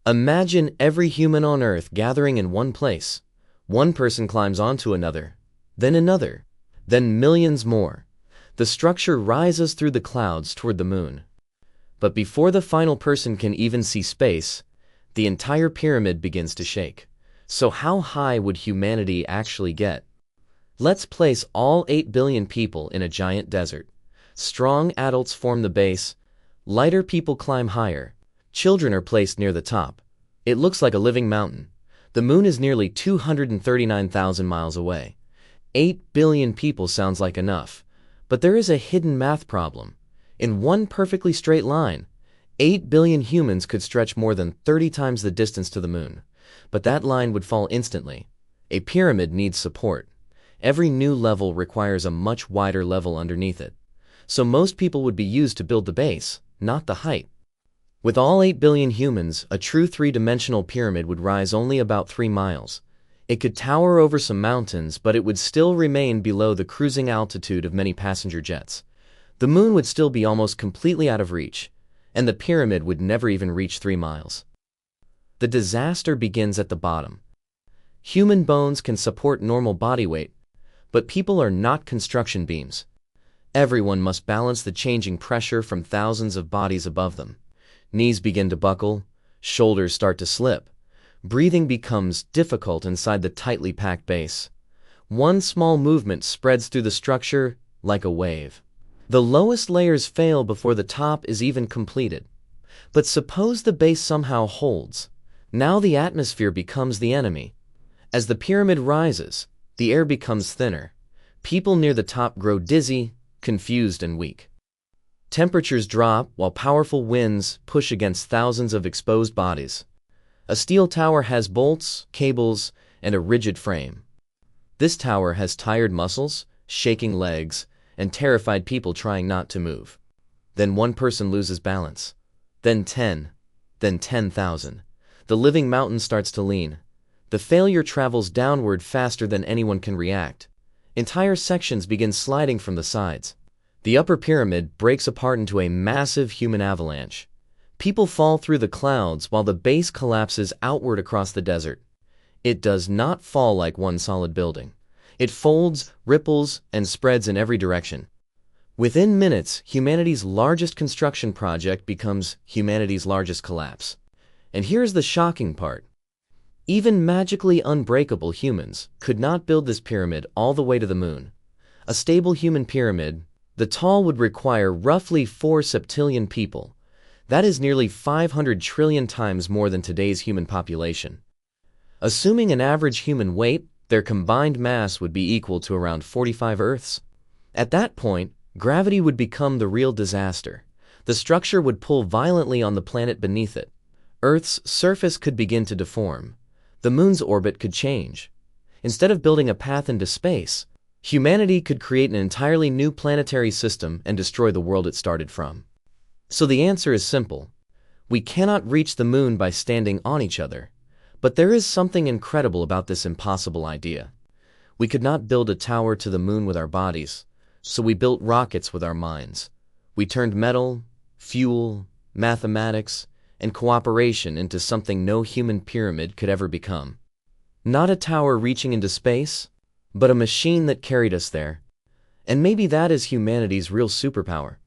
Imagine every human on Earth gathering in one place. One person climbs onto another, then millions more. The structure rises through the clouds toward the moon. But before the final person can even see space, the entire pyramid begins to shake. So how high would humanity actually get? Let's place all 8 billion people in a giant desert. Strong adults form the base, lighter people climb higher, children are placed near the top. It looks like a living mountain. The moon is nearly 239,000 miles away. 8 billion people sounds like enough, but there is a hidden math problem. In one perfectly straight line, 8 billion humans could stretch more than 30 times the distance to the moon. But that line would fall instantly. A pyramid needs support. Every new level requires a much wider level underneath it. So most people would be used to build the base, not the height. With all 8 billion humans, a true three-dimensional pyramid would rise only about 3 miles. It could tower over some mountains, but it would still remain below the cruising altitude of many passenger jets. The moon would still be almost completely out of reach, and the pyramid would never even reach 3 miles. The disaster begins at the bottom. Human bones can support normal body weight, but people are not construction beams. Everyone must balance the changing pressure from thousands of bodies above them. Knees begin to buckle, shoulders start to slip. Breathing becomes difficult inside the tightly packed base. One small movement spreads through the structure like a wave. The lowest layers fail before the top is even completed. But suppose the base somehow holds. Now the atmosphere becomes the enemy. As the pyramid rises, the air becomes thinner. People near the top grow dizzy, confused, and weak. Temperatures drop while powerful winds push against thousands of exposed bodies. A steel tower has bolts, cables, and a rigid frame. This tower has tired muscles, shaking legs, and terrified people trying not to move. Then one person loses balance. Then 10. Then 10,000. The living mountain starts to lean. The failure travels downward faster than anyone can react. Entire sections begin sliding from the sides. The upper pyramid breaks apart into a massive human avalanche. People fall through the clouds while the base collapses outward across the desert. It does not fall like one solid building. It folds, ripples, and spreads in every direction. Within minutes, humanity's largest construction project becomes humanity's largest collapse. And here's the shocking part. Even magically unbreakable humans could not build this pyramid all the way to the moon. A stable human pyramid, the tall would require roughly 4 septillion people. That is nearly 500 trillion times more than today's human population. Assuming an average human weight, their combined mass would be equal to around 45 Earths. At that point, gravity would become the real disaster. The structure would pull violently on the planet beneath it. Earth's surface could begin to deform. The moon's orbit could change. Instead of building a path into space, humanity could create an entirely new planetary system and destroy the world it started from. So the answer is simple. We cannot reach the moon by standing on each other. But there is something incredible about this impossible idea. We could not build a tower to the moon with our bodies, so we built rockets with our minds. We turned metal, fuel, mathematics, and cooperation into something no human pyramid could ever become. Not a tower reaching into space, but a machine that carried us there. And maybe that is humanity's real superpower.